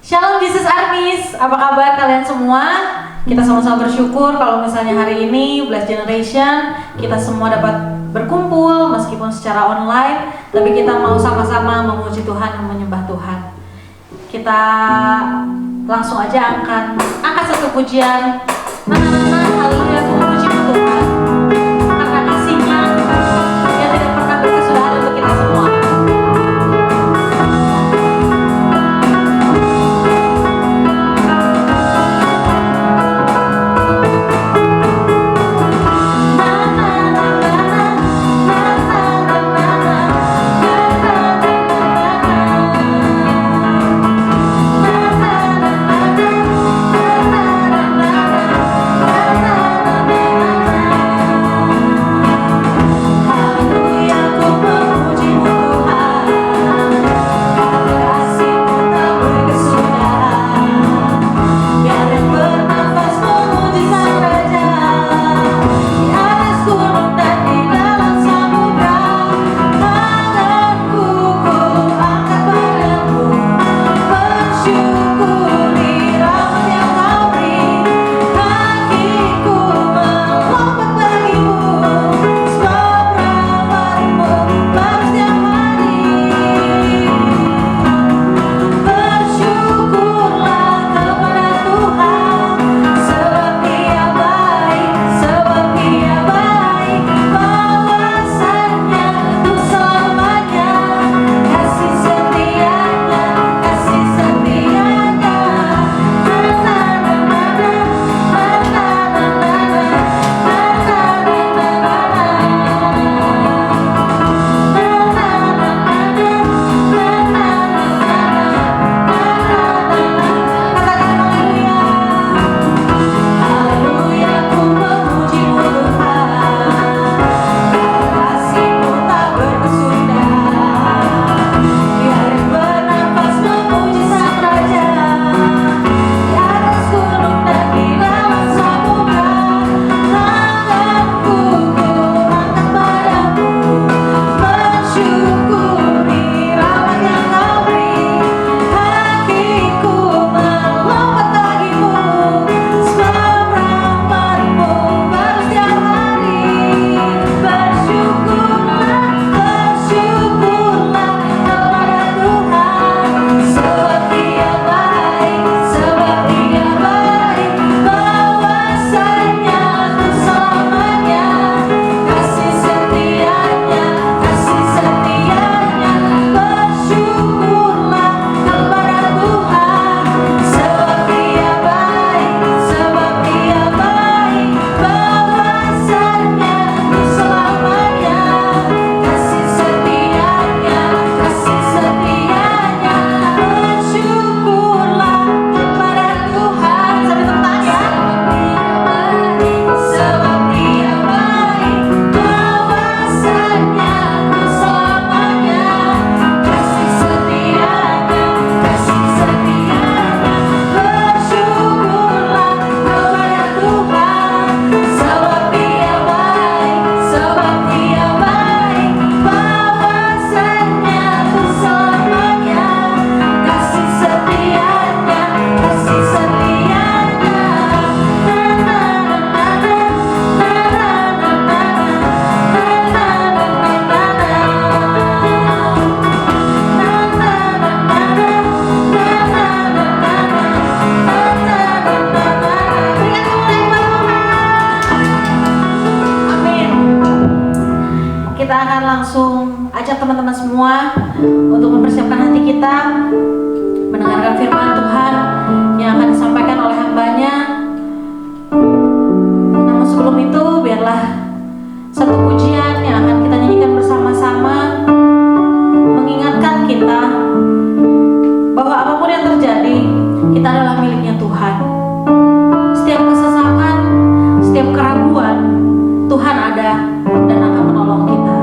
Shalom Jesus Armies, apa kabar kalian semua? Kita sama-sama bersyukur kalau misalnya hari ini Blessed Generation kita semua dapat berkumpul meskipun secara online, tapi kita mau sama-sama memuji Tuhan dan menyembah Tuhan. Kita langsung aja angkat satu pujian. Haleluya, memuji Tuhan karena kasih-Nya yang tidak pernah berkesudahan untuk kita semua. Untuk mempersiapkan hati kita mendengarkan firman Tuhan yang akan disampaikan oleh hamba-Nya. Namun sebelum itu biarlah satu pujian yang akan kita nyanyikan bersama-sama mengingatkan kita bahwa apapun yang terjadi, kita adalah miliknya Tuhan. Setiap kesesakan, setiap keraguan, Tuhan ada dan akan menolong kita.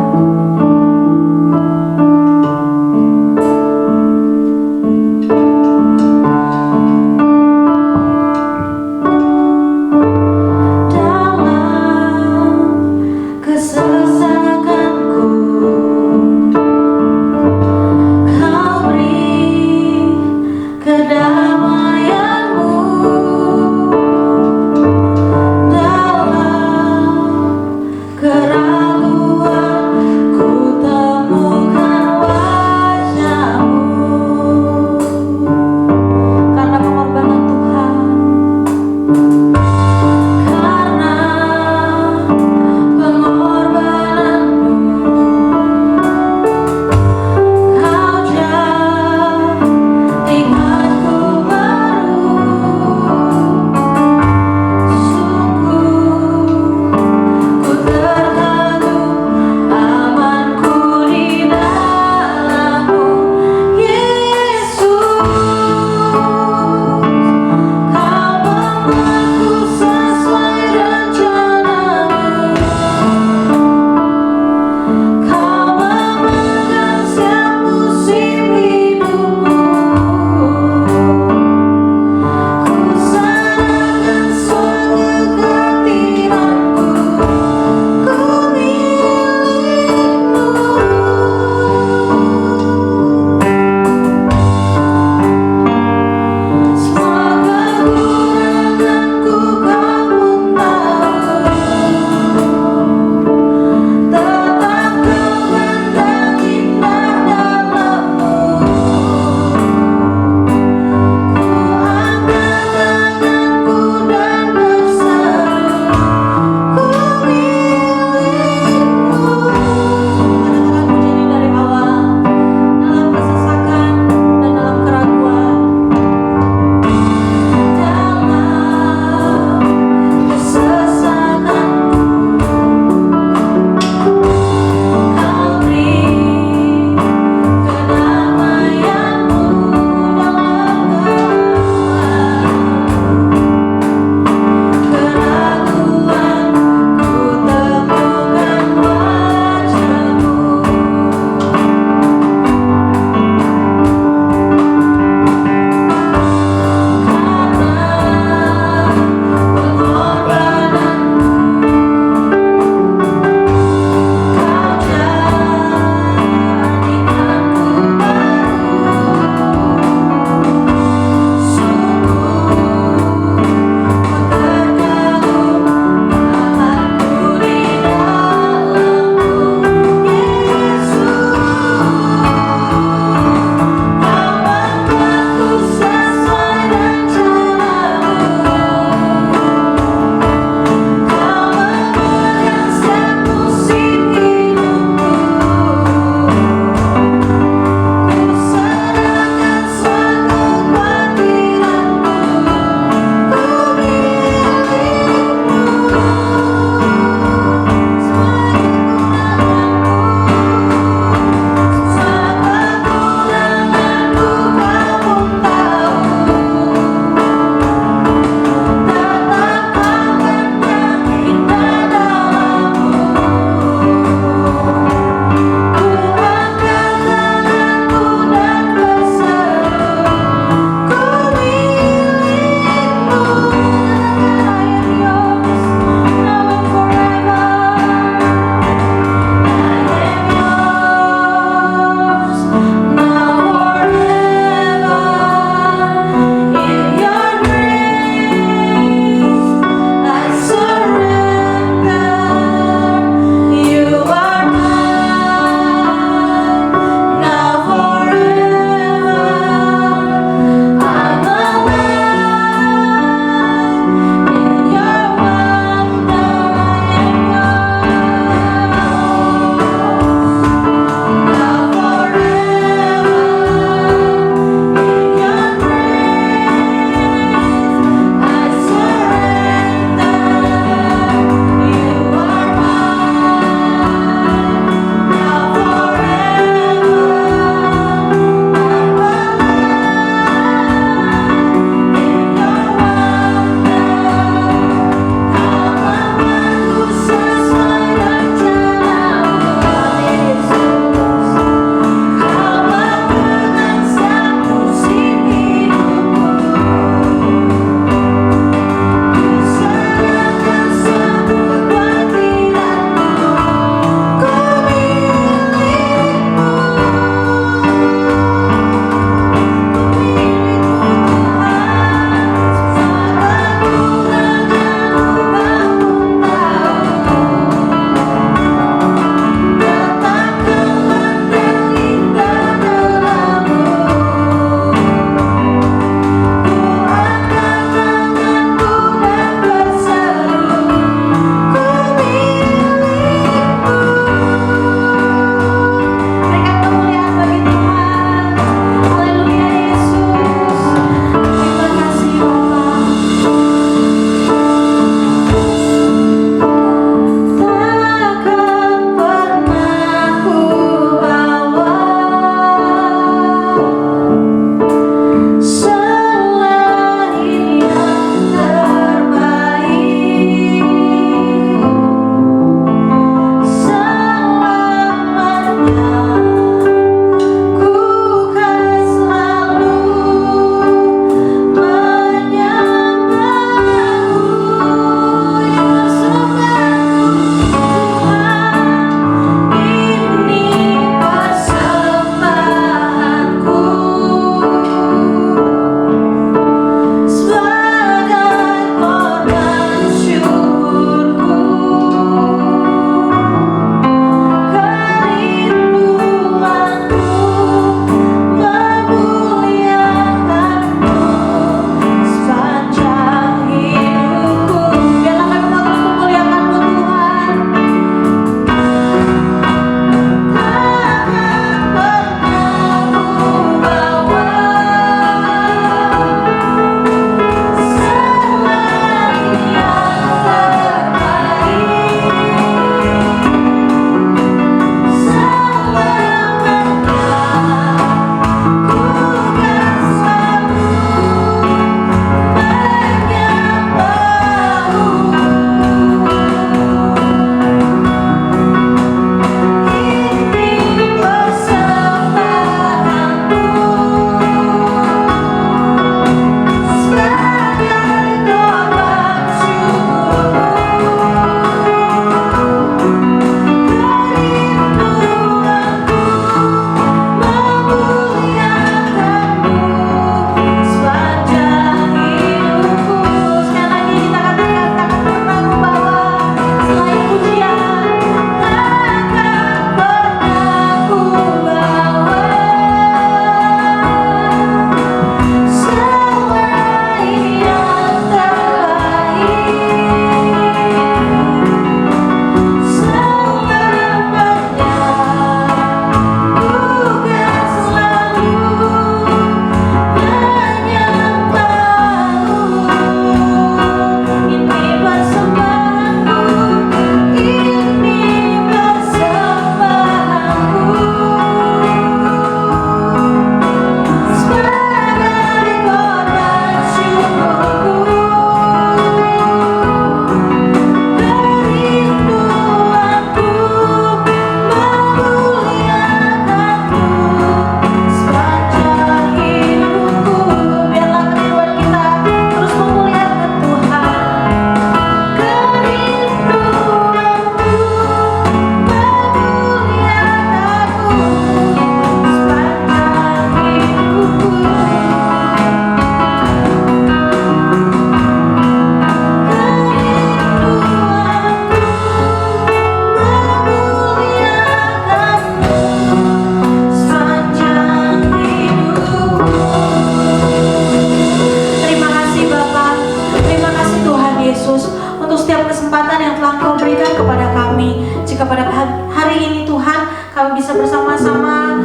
Yesus, untuk setiap kesempatan yang telah Engkau berikan kepada kami. Jika pada hari ini Tuhan, kami bisa bersama-sama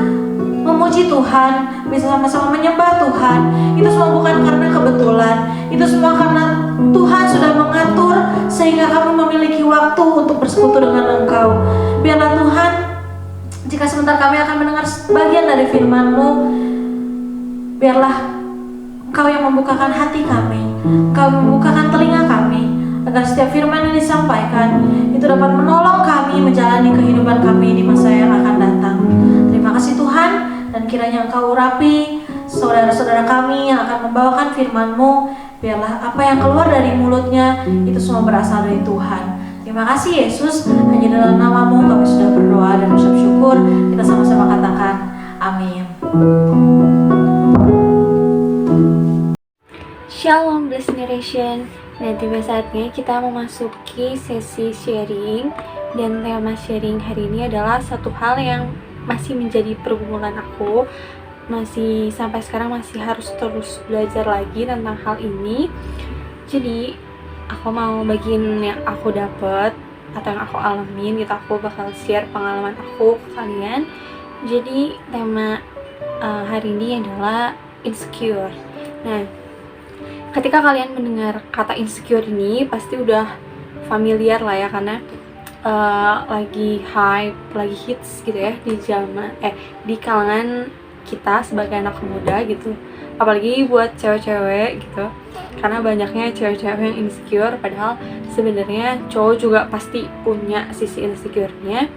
memuji Tuhan, bisa sama-sama menyembah Tuhan, itu semua bukan karena kebetulan, itu semua karena Tuhan sudah mengatur sehingga kami memiliki waktu untuk bersekutu dengan Engkau. Biarlah Tuhan, jika sebentar kami akan mendengar bagian dari firman-Mu, biarlah Engkau yang membukakan hati kami, Engkau membukakan telinga kami, agar setiap firman yang disampaikan itu dapat menolong kami menjalani kehidupan kami di masa yang akan datang. Terima kasih Tuhan, dan kiranya Engkau urapi saudara-saudara kami yang akan membawakan firman-Mu. Biarlah apa yang keluar dari mulutnya itu semua berasal dari Tuhan. Terima kasih Yesus, hanya dalam nama-Mu kami sudah berdoa dan berucap syukur. Kita sama-sama katakan amin. Shalom Blessed Generation. Nah, tiba saatnya kita memasuki sesi sharing. Dan tema sharing hari ini adalah satu hal yang masih menjadi pergumulan aku, masih sampai sekarang masih harus terus belajar lagi tentang hal ini. Jadi aku mau bagiin yang aku dapet atau yang aku alamin gitu. Aku bakal share pengalaman aku ke kalian. Jadi tema hari ini adalah insecure. Nah, ketika kalian mendengar kata insecure ini pasti udah familiar lah ya, karena lagi hype, lagi hits gitu ya di kalangan kita sebagai anak muda gitu, apalagi buat cewek-cewek gitu, karena banyaknya cewek-cewek yang insecure, padahal sebenarnya cowok juga pasti punya sisi insecure-nya,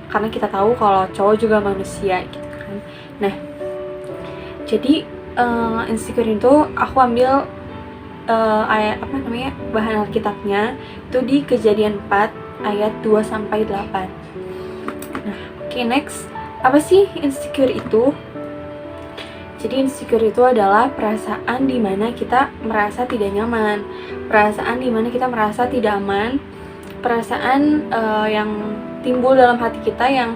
karena kita tahu kalau cowok juga manusia gitu kan. Nah, jadi insecure itu aku ambil bahan Alkitabnya itu di Kejadian 4 ayat 2-8. Nah, oke, next. Apa sih insecure itu? Jadi insecure itu adalah perasaan dimana kita merasa tidak nyaman, perasaan dimana kita merasa tidak aman, perasaan yang timbul dalam hati kita yang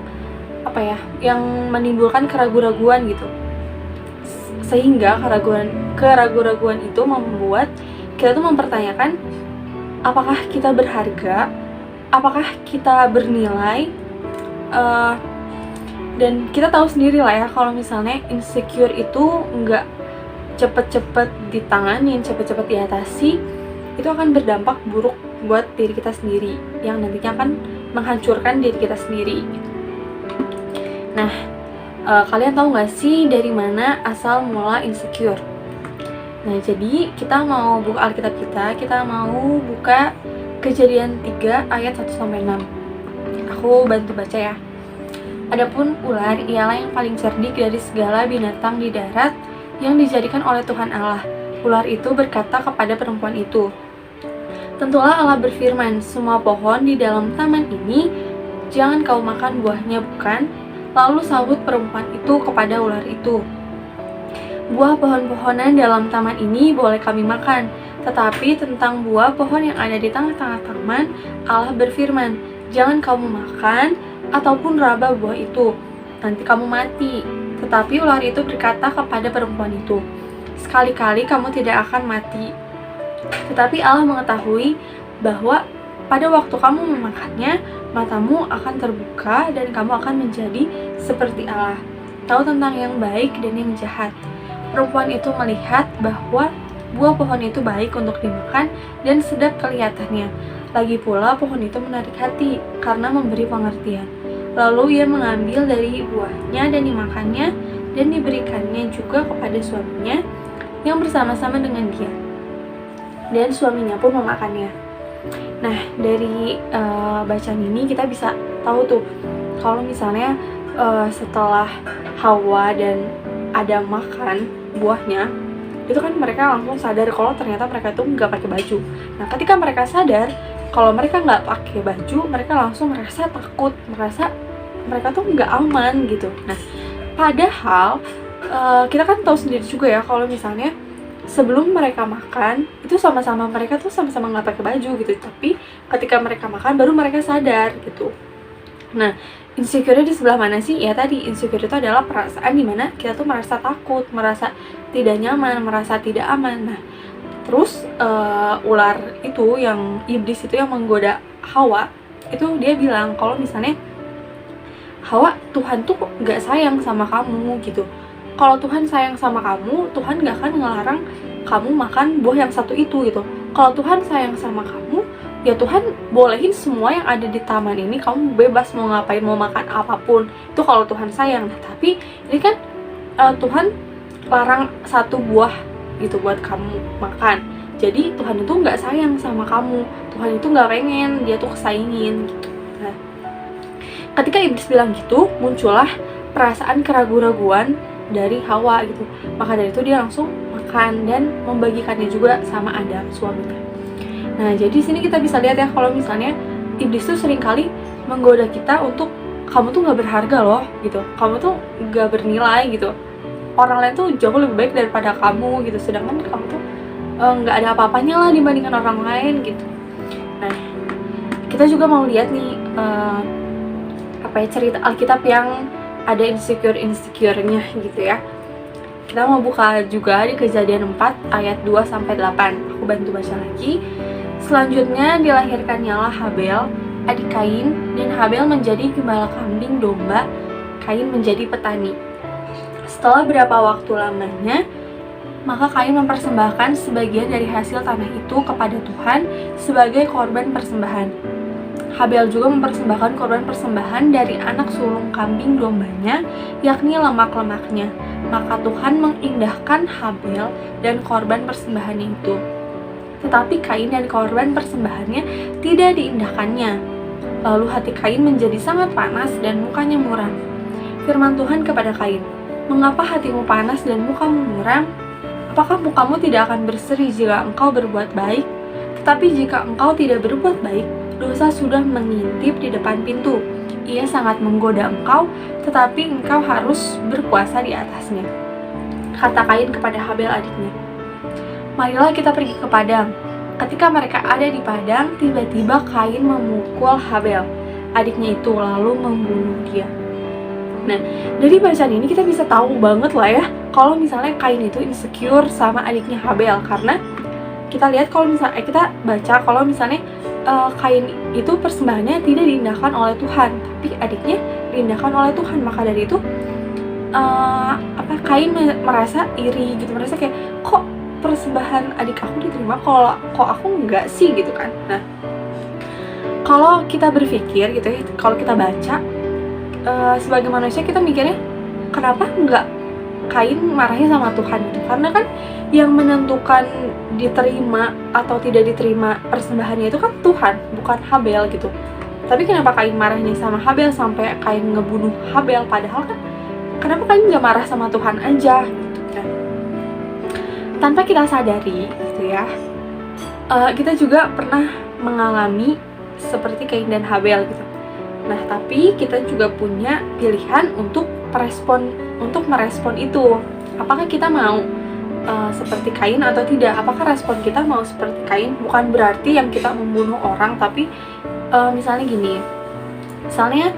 yang menimbulkan keraguan-raguan gitu. Sehingga keraguan-raguan itu membuat kita tuh mempertanyakan apakah kita berharga, apakah kita bernilai, dan kita tahu sendiri lah ya kalau misalnya insecure itu nggak cepet-cepet ditanganin, cepet-cepet diatasi, itu akan berdampak buruk buat diri kita sendiri, yang nantinya akan menghancurkan diri kita sendiri. Nah, kalian tahu nggak sih dari mana asal mula insecure? Nah, jadi kita mau buka Alkitab kita mau buka Kejadian 3 ayat 1-6. Aku bantu baca ya. Adapun ular ialah yang paling cerdik dari segala binatang di darat yang dijadikan oleh Tuhan Allah. Ular itu berkata kepada perempuan itu, "Tentulah Allah berfirman, semua pohon di dalam taman ini jangan kau makan buahnya, bukan?" Lalu sahut perempuan itu kepada ular itu, "Buah pohon-pohonan dalam taman ini boleh kami makan, tetapi tentang buah pohon yang ada di tengah-tengah taman, Allah berfirman, jangan kamu makan ataupun raba buah itu, nanti kamu mati." Tetapi ular itu berkata kepada perempuan itu, "Sekali-kali kamu tidak akan mati. Tetapi Allah mengetahui bahwa pada waktu kamu memakannya, matamu akan terbuka dan kamu akan menjadi seperti Allah, tahu tentang yang baik dan yang jahat." Perempuan itu melihat bahwa buah pohon itu baik untuk dimakan dan sedap kelihatannya. Lagi pula pohon itu menarik hati karena memberi pengertian. Lalu ia mengambil dari buahnya dan dimakannya, dan diberikannya juga kepada suaminya yang bersama-sama dengan dia. Dan suaminya pun memakannya. Nah, dari bacaan ini kita bisa tahu tuh kalau misalnya setelah Hawa dan Adam makan buahnya, itu kan mereka langsung sadar kalau ternyata mereka tuh nggak pakai baju. Nah, ketika mereka sadar kalau mereka nggak pakai baju, mereka langsung merasa takut, merasa mereka tuh nggak aman gitu. Nah, padahal kita kan tahu sendiri juga ya kalau misalnya sebelum mereka makan itu mereka tuh sama-sama nggak pakai baju gitu, tapi ketika mereka makan baru mereka sadar gitu. Nah, insecure di sebelah mana sih? Ya tadi, insecure itu adalah perasaan dimana kita tuh merasa takut, merasa tidak nyaman, merasa tidak aman. Nah, Terus ular itu, yang iblis itu yang menggoda Hawa, itu dia bilang kalau misalnya Hawa, Tuhan tuh nggak sayang sama kamu gitu. Kalau Tuhan sayang sama kamu, Tuhan nggak akan ngelarang kamu makan buah yang satu itu gitu. Kalau Tuhan sayang sama kamu, ya Tuhan bolehin semua yang ada di taman ini, kamu bebas mau ngapain, mau makan apapun. Itu kalau Tuhan sayang. Nah, tapi ini kan Tuhan larang satu buah gitu buat kamu makan. Jadi Tuhan itu nggak sayang sama kamu. Tuhan itu nggak pengen dia tuh kesaingin gitu. Nah, ketika iblis bilang gitu, muncullah perasaan keraguan-raguan dari Hawa gitu. Maka dari itu dia langsung makan dan membagikannya juga sama Adam, suaminya. Nah, jadi di sini kita bisa lihat ya, kalau misalnya iblis tuh seringkali menggoda kita untuk, kamu tuh nggak berharga loh gitu, kamu tuh nggak bernilai gitu, orang lain tuh jauh lebih baik daripada kamu gitu, sedangkan kamu tuh nggak ada apa-apanya lah dibandingkan orang lain gitu. Nah, kita juga mau lihat nih cerita Alkitab yang ada insecure-nya gitu ya. Kita mau buka juga di Kejadian 4 ayat 2-8. Aku bantu baca lagi. Selanjutnya dilahirkannya Habel, adik Kain, dan Habel menjadi gembala kambing domba, Kain menjadi petani. Setelah berapa waktu lamanya, maka Kain mempersembahkan sebagian dari hasil tanah itu kepada Tuhan sebagai korban persembahan. Habel juga mempersembahkan korban persembahan dari anak sulung kambing dombanya, yakni lemak-lemaknya. Maka Tuhan mengindahkan Habel dan korban persembahannya itu. Tetapi Kain dan korban persembahannya tidak diindahkannya. Lalu hati Kain menjadi sangat panas dan mukanya muram. Firman Tuhan kepada Kain, "Mengapa hatimu panas dan mukamu muram? Apakah mukamu tidak akan berseri jika engkau berbuat baik? Tetapi jika engkau tidak berbuat baik, dosa sudah mengintip di depan pintu. Ia sangat menggoda engkau, tetapi engkau harus berkuasa di atasnya." Kata Kain kepada Habel adiknya, "Marilah kita pergi ke padang." Ketika mereka ada di padang, tiba-tiba Kain memukul Habel, adiknya itu, lalu membunuh dia. Nah, dari bacaan ini kita bisa tahu banget lah ya, kalau misalnya Kain itu insecure sama adiknya Habel, karena kita lihat kalau misalnya kita baca kalau misalnya Kain itu persembahannya tidak diindahkan oleh Tuhan, tapi adiknya diindahkan oleh Tuhan. Maka dari itu Kain merasa iri gitu, merasa kayak, kok persembahan adik aku diterima, kok aku enggak sih gitu kan. Nah, kalau kita berpikir gitu ya, kalau kita baca sebagai manusia, kita mikirnya kenapa enggak Kain marahnya sama Tuhan gitu, karena kan yang menentukan diterima atau tidak diterima persembahannya itu kan Tuhan, bukan Habel gitu. Tapi kenapa Kain marahnya sama Habel sampai Kain ngebunuh Habel, padahal kan kenapa Kain nggak marah sama Tuhan aja gitu kan. Tanpa kita sadari gitu ya, kita juga pernah mengalami seperti Kain dan Habel gitu. Nah, tapi kita juga punya pilihan untuk merespon itu. Apakah kita mau seperti Kain atau tidak? Apakah respon kita mau seperti Kain? Bukan berarti yang kita membunuh orang, tapi misalnya gini, misalnya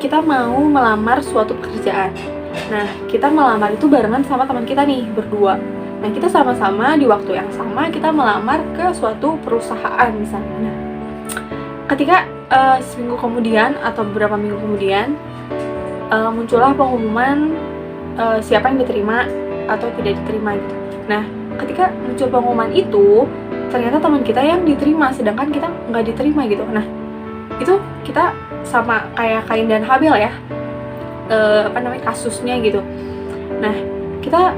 kita mau melamar suatu pekerjaan. Nah, kita melamar itu barengan sama teman kita nih, berdua. Nah, kita sama-sama di waktu yang sama kita melamar ke suatu perusahaan misalnya. Nah, ketika seminggu kemudian atau beberapa minggu kemudian muncullah pengumuman siapa yang diterima atau tidak diterima gitu. Nah, ketika muncul pengumuman itu, ternyata teman kita yang diterima, sedangkan kita nggak diterima gitu. Nah, itu kita sama kayak Kain dan Habel ya, kasusnya gitu. Nah,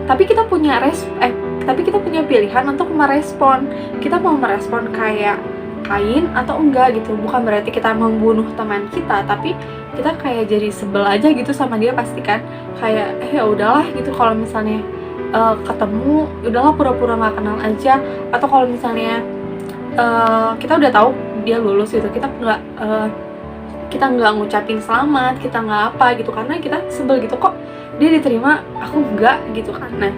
tapi kita punya pilihan untuk merespon. Kita mau merespon kayak Kain atau enggak gitu. Bukan berarti kita membunuh teman kita, tapi kita kayak jadi sebel aja gitu sama dia, pasti kan kayak ya udahlah gitu, kalau misalnya ketemu udahlah pura-pura nggak kenal aja. Atau kalau misalnya kita udah tahu dia lulus gitu, kita nggak ngucapin selamat, kita nggak apa gitu, karena kita sebel gitu, kok dia diterima aku enggak gitu kan. Nah,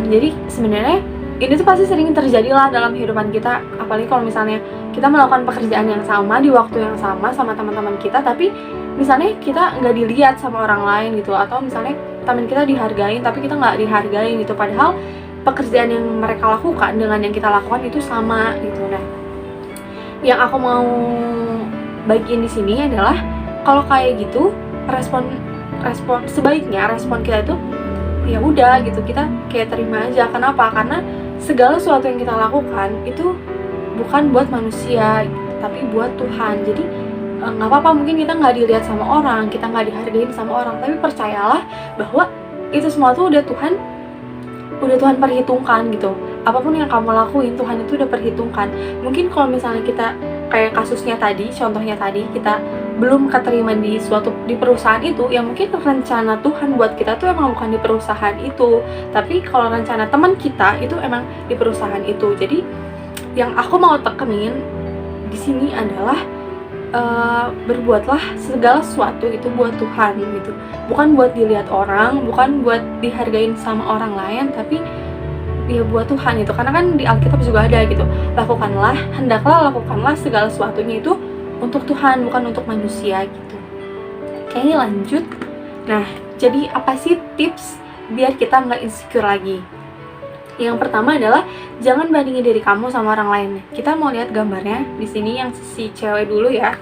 jadi sebenarnya ini tuh pasti sering terjadi lah dalam kehidupan kita, apalagi kalau misalnya kita melakukan pekerjaan yang sama di waktu yang sama sama teman-teman kita, tapi misalnya kita nggak dilihat sama orang lain gitu, atau misalnya teman kita dihargain tapi kita nggak dihargain gitu, padahal pekerjaan yang mereka lakukan dengan yang kita lakukan itu sama gitu. Nah, yang aku mau bagiin di sini adalah kalau kayak gitu respon sebaiknya respon kita itu ya udah gitu, kita kayak terima aja. Kenapa? Karena segala sesuatu yang kita lakukan itu bukan buat manusia tapi buat Tuhan. Jadi nggak apa-apa mungkin kita nggak dilihat sama orang, kita nggak dihargain sama orang, tapi percayalah bahwa itu semua tuh udah Tuhan perhitungkan gitu. Apapun yang kamu lakuin Tuhan itu udah perhitungkan. Mungkin kalau misalnya kita kayak kasusnya tadi, contohnya tadi, kita belum keterima di perusahaan itu, ya mungkin rencana Tuhan buat kita tuh emang bukan di perusahaan itu, tapi kalau rencana teman kita itu emang di perusahaan itu. Jadi yang aku mau tekenin di sini adalah berbuatlah segala sesuatu itu buat Tuhan gitu, bukan buat dilihat orang, bukan buat dihargain sama orang lain, tapi ya buat Tuhan itu. Karena kan di Alkitab juga ada gitu, hendaklah lakukanlah segala sesuatunya itu untuk Tuhan, bukan untuk manusia gitu. Oke, lanjut. Nah, jadi apa sih tips biar kita nggak insecure lagi? Yang pertama adalah jangan bandingin diri kamu sama orang lain. Kita mau lihat gambarnya di sini yang si cewek dulu ya.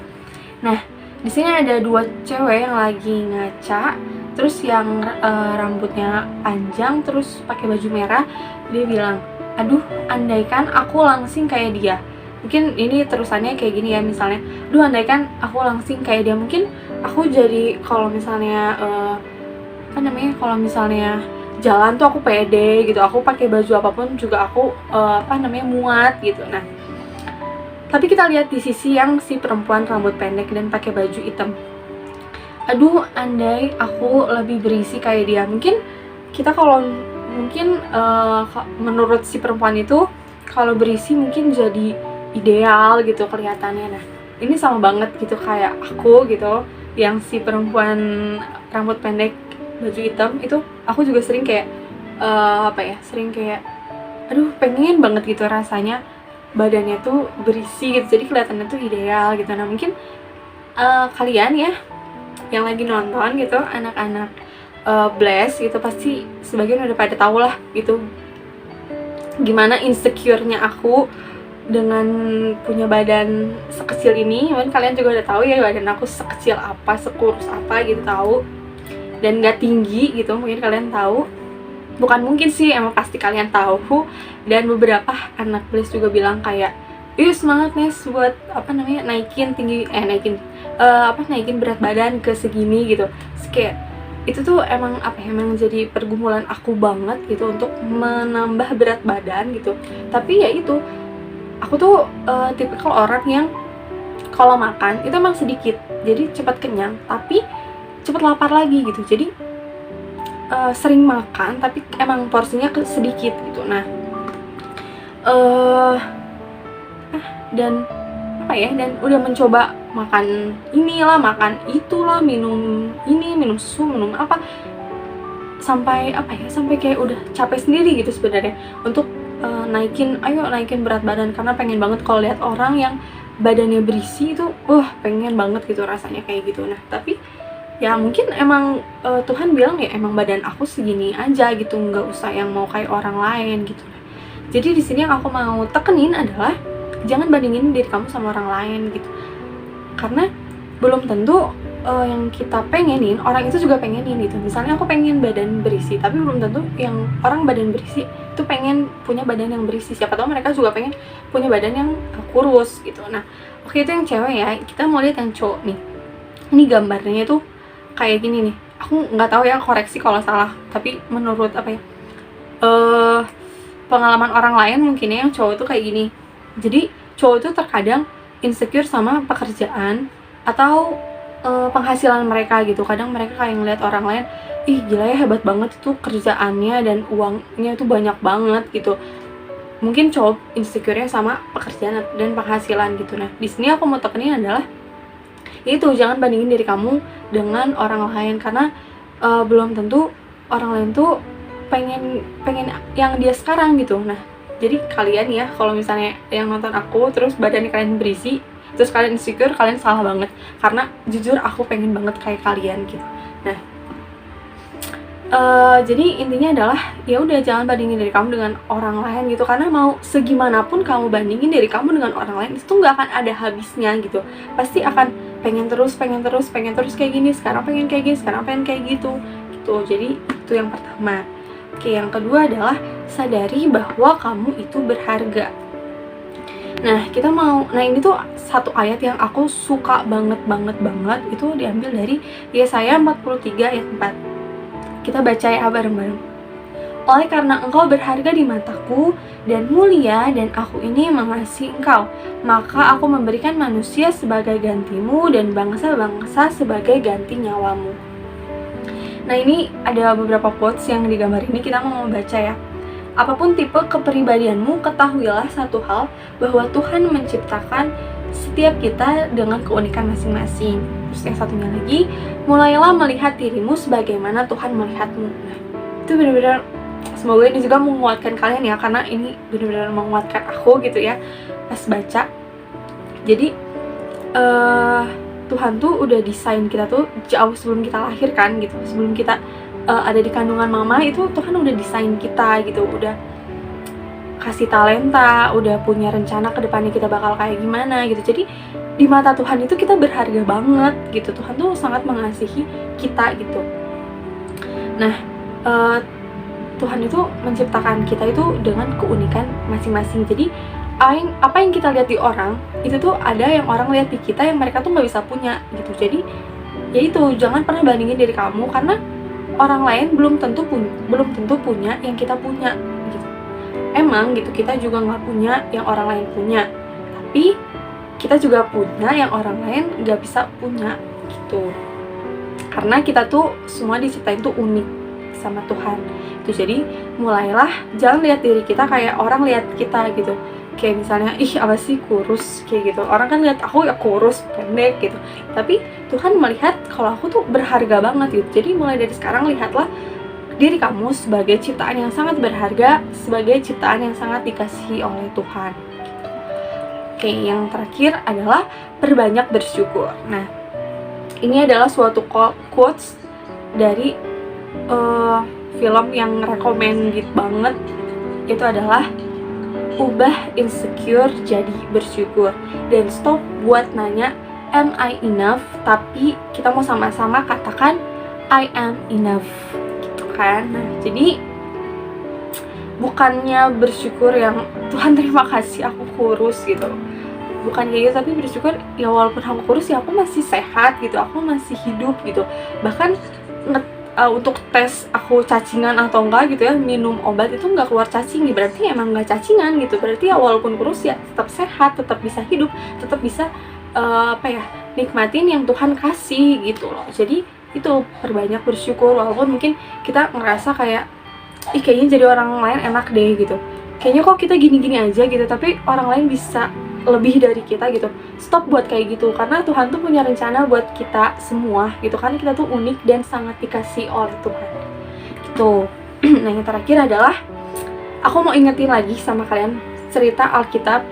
Nah, di sini ada 2 cewek yang lagi ngaca, terus yang rambutnya panjang, terus pakai baju merah. Dia bilang, "Aduh, andaikan aku langsing kayak dia." Mungkin ini terusannya kayak gini ya, misalnya, "Duh, andaikan aku langsing kayak dia, mungkin aku jadi kalau misalnya kalau misalnya jalan tuh aku pede gitu, aku pakai baju apapun juga aku muat gitu." Nah, tapi kita lihat di sisi yang si perempuan rambut pendek dan pakai baju hitam. "Aduh, andai aku lebih berisi kayak dia." Mungkin kita menurut si perempuan itu kalau berisi mungkin jadi ideal gitu kelihatannya. Nah, ini sama banget gitu kayak aku gitu, yang si perempuan rambut pendek baju hitam itu, aku juga sering kayak aduh pengen banget gitu rasanya badannya tuh berisi gitu, jadi kelihatannya tuh ideal gitu. Nah, mungkin kalian ya yang lagi nonton gitu, anak-anak Bless gitu, pasti sebagian udah pada tahu lah gitu gimana insecure-nya aku dengan punya badan sekecil ini. Mungkin kalian juga udah tahu ya badan aku sekecil apa, sekurus apa gitu, tahu, dan gak tinggi gitu, mungkin kalian tahu. Bukan mungkin sih, emang pasti kalian tahu. Dan beberapa anak Bliss juga bilang kayak, "Yuk semangat Nes buat naikin berat badan ke segini gitu." Kayak itu tuh emang jadi pergumulan aku banget gitu untuk menambah berat badan gitu. Tapi ya itu, aku tuh tipikal orang yang kalau makan itu emang sedikit, jadi cepat kenyang tapi cepat lapar lagi gitu. Jadi sering makan tapi emang porsinya sedikit gitu. Nah, dan udah mencoba makan inilah, makan itulah, minum ini, minum susu, minum apa, sampai kayak udah capek sendiri gitu sebenarnya untuk naikin berat badan, karena pengen banget kalau lihat orang yang badannya berisi itu, pengen banget gitu rasanya kayak gitu. Nah, tapi ya mungkin emang Tuhan bilang ya emang badan aku segini aja gitu, nggak usah yang mau kayak orang lain gitu. Jadi di sini yang aku mau tekenin adalah jangan bandingin diri kamu sama orang lain gitu, karena belum tentu yang kita pengenin orang itu juga pengenin gitu. Misalnya aku pengen badan berisi, tapi belum tentu yang orang badan berisi itu pengen punya badan yang berisi. Siapa tahu mereka juga pengen punya badan yang kurus gitu. Nah, oke, itu yang cewek ya. Kita mau lihat yang cowok nih. Ini gambarnya tuh kayak gini nih. Aku nggak tahu ya, koreksi kalau salah, tapi menurut pengalaman orang lain mungkin ya, yang cowok tuh kayak gini. Jadi cowok tuh terkadang insecure sama pekerjaan atau penghasilan mereka gitu. Kadang mereka kayak ngeliat orang lain, ih gila ya, hebat banget itu kerjaannya dan uangnya itu banyak banget gitu. Mungkin cowok insecure-nya sama pekerjaan dan penghasilan gitu. Nah, di sini aku mau tekenin adalah itu, jangan bandingin diri kamu dengan orang lain, karena belum tentu orang lain tuh pengen yang dia sekarang gitu. Nah, jadi kalian ya, kalau misalnya yang nonton aku terus badannya kalian berisi, terus kalian insecure, kalian salah banget. Karena jujur aku pengen banget kayak kalian gitu. Nah, Jadi intinya adalah ya udah jangan bandingin diri kamu dengan orang lain gitu, karena mau segimanapun kamu bandingin diri kamu dengan orang lain itu tuh nggak akan ada habisnya gitu. Pasti akan pengen terus kayak gini, sekarang pengen kayak gini, sekarang pengen kayak gitu. Jadi itu yang pertama. Oke, yang kedua adalah sadari bahwa kamu itu berharga. Nah, ini tuh satu ayat yang aku suka banget, itu diambil dari Yesaya 43 ayat 4. Kita baca ya bareng-bareng. Oleh karena engkau berharga di mataku dan mulia, dan aku ini mengasihi engkau, maka aku memberikan manusia sebagai gantimu dan bangsa-bangsa sebagai ganti nyawamu. Nah, ini ada beberapa quotes yang digambar ini, kita mau membaca ya. Apapun tipe kepribadianmu, ketahuilah satu hal, bahwa Tuhan menciptakan setiap kita dengan keunikan masing-masing. Terus yang satunya lagi, mulailah melihat dirimu sebagaimana Tuhan melihatmu. Nah, itu benar-benar, semoga ini juga menguatkan kalian ya, karena ini benar-benar menguatkan aku gitu ya pas baca. Jadi Tuhan tuh udah desain kita tuh jauh sebelum kita lahir kan gitu, sebelum kita ada di kandungan mama itu Tuhan udah desain kita gitu, udah kasih talenta, udah punya rencana ke depannya kita bakal kayak gimana gitu. Jadi di mata Tuhan itu kita berharga banget gitu. Tuhan tuh sangat mengasihi kita gitu. Nah, Tuhan itu menciptakan kita itu dengan keunikan masing-masing. Jadi apa yang kita lihat di orang itu tuh ada yang orang lihat di kita yang mereka tuh nggak bisa punya gitu. Jadi ya itu, jangan pernah bandingin diri kamu, karena orang lain belum tentu punya yang kita punya gitu. Emang gitu, kita juga nggak punya yang orang lain punya, tapi kita juga punya yang orang lain nggak bisa punya gitu. Karena kita tuh semua diciptain tuh unik sama Tuhan itu. Jadi mulailah jangan lihat diri kita kayak orang lihat kita gitu. Kayak misalnya, ih apa sih kurus kayak gitu. Orang kan lihat aku ya kurus, pendek gitu. Tapi Tuhan melihat kalau aku tuh berharga banget gitu. Jadi mulai dari sekarang lihatlah diri kamu sebagai ciptaan yang sangat berharga, sebagai ciptaan yang sangat dikasihi oleh Tuhan. Oke, yang terakhir adalah perbanyak bersyukur. Nah, ini adalah suatu quotes dari film yang recommended banget. Itu adalah ubah insecure jadi bersyukur, dan stop buat nanya am I enough, tapi kita mau sama-sama katakan I am enough gitu kan. Nah, jadi bukannya bersyukur yang Tuhan terima kasih aku kurus gitu, bukan kayak gitu, tapi bersyukur ya walaupun aku kurus ya aku masih sehat gitu, aku masih hidup gitu. Bahkan untuk tes aku cacingan atau enggak gitu ya, minum obat itu nggak keluar cacing, berarti emang nggak cacingan gitu. Berarti ya walaupun kurus ya tetap sehat, tetap bisa hidup, tetap bisa nikmatin yang Tuhan kasih gitu loh. Jadi itu perbanyak bersyukur, walaupun mungkin kita ngerasa kayak ih kayaknya jadi orang lain enak deh gitu, kayaknya kok kita gini-gini aja gitu, tapi orang lain bisa lebih dari kita gitu. Stop buat kayak gitu, karena Tuhan tuh punya rencana buat kita semua gitu kan. Kita tuh unik dan sangat dikasih oleh Tuhan gitu. Nah, yang terakhir adalah aku mau ingetin lagi sama kalian cerita Alkitab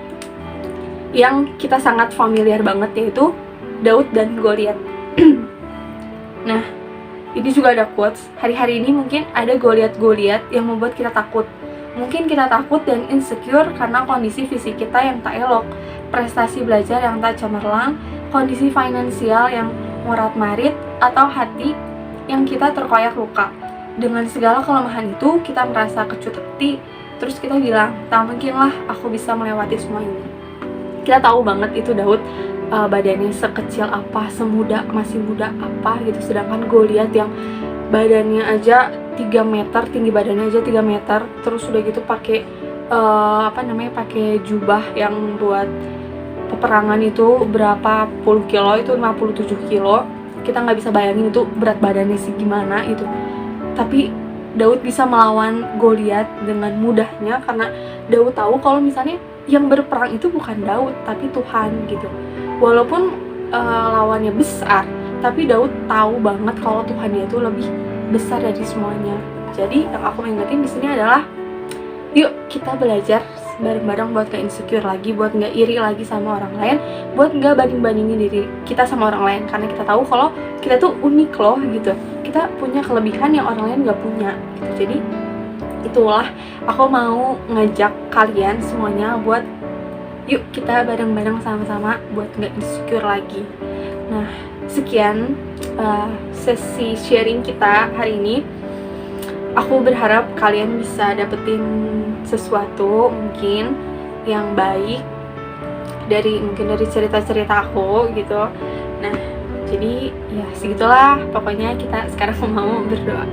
yang kita sangat familiar banget, yaitu Daud dan Goliat. Nah, ini juga ada quotes, hari-hari ini mungkin ada Goliat yang membuat kita takut. Mungkin kita takut dan insecure karena kondisi fisik kita yang tak elok, prestasi belajar yang tak cemerlang, kondisi finansial yang morat-marit, atau hati yang kita terkoyak luka. Dengan segala kelemahan itu, kita merasa kecut hati, terus kita bilang, tak mungkinlah aku bisa melewati semua ini. Kita tahu banget itu Daud badannya sekecil apa, masih muda apa gitu, sedangkan Goliat yang badannya aja 3 meter, tinggi badannya aja 3 meter, terus udah gitu pakai pakai jubah yang buat peperangan itu berapa puluh kilo, itu 57 kilo. Kita nggak bisa bayangin itu berat badannya sih gimana itu. Tapi Daud bisa melawan Goliat dengan mudahnya, karena Daud tahu kalau misalnya yang berperang itu bukan Daud tapi Tuhan gitu. Walaupun lawannya besar, tapi Daud tahu banget kalau Tuhan dia itu lebih besar dari semuanya. Jadi yang aku ingetin di sini adalah, yuk kita belajar bareng-bareng buat gak insecure lagi, buat gak iri lagi sama orang lain, buat gak banding-bandingin diri kita sama orang lain, karena kita tahu kalau kita tuh unik loh gitu. Kita kita punya kelebihan yang orang lain nggak punya gitu. Jadi itulah aku mau ngajak kalian semuanya buat yuk kita bareng-bareng sama-sama buat nggak insecure lagi. Nah, sekian sesi sharing kita hari ini. Aku berharap kalian bisa dapetin sesuatu mungkin yang baik dari cerita-cerita aku gitu. Nah, jadi ya segitulah, pokoknya kita sekarang mau berdoa.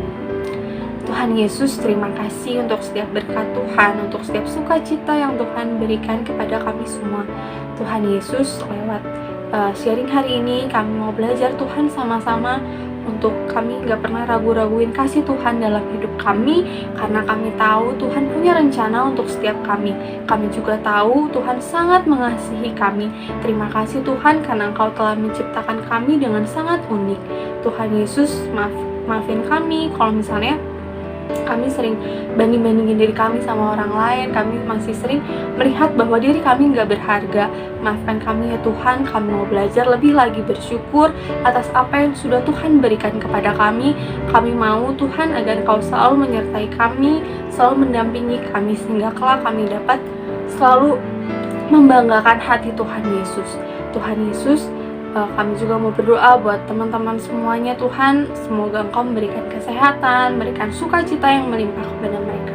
Tuhan Yesus, terima kasih untuk setiap berkat Tuhan, untuk setiap sukacita yang Tuhan berikan kepada kami semua. Tuhan Yesus, lewat sharing hari ini kami mau belajar Tuhan sama-sama, untuk kami gak pernah ragu-raguin kasih Tuhan dalam hidup kami, karena kami tahu Tuhan punya rencana untuk setiap kami. Kami juga tahu Tuhan sangat mengasihi kami. Terima kasih Tuhan karena Engkau telah menciptakan kami dengan sangat unik. Tuhan Yesus, maafin kami kalau misalnya kami sering banding-bandingin diri kami sama orang lain. Kami masih sering melihat bahwa diri kami gak berharga. Maafkan kami ya Tuhan. Kami mau belajar lebih lagi bersyukur atas apa yang sudah Tuhan berikan kepada kami. Kami mau Tuhan agar Kau selalu menyertai kami, selalu mendampingi kami, sehingga kelak kami dapat selalu membanggakan hati Tuhan Yesus. Tuhan Yesus, kami juga mau berdoa buat teman-teman semuanya Tuhan. Semoga Engkau memberikan kesehatan, memberikan sukacita yang melimpah kepada mereka.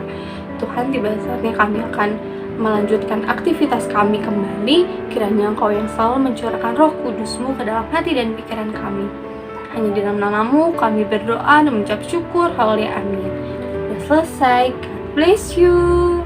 Tuhan, tiba saatnya kami akan melanjutkan aktivitas kami kembali. Kiranya Engkau yang selalu mencurahkan Roh Kudus-Mu ke dalam hati dan pikiran kami. Hanya di dalam nama-Mu kami berdoa dan mengucap syukur. Haleluya, amin. Sudah selesai. God bless you.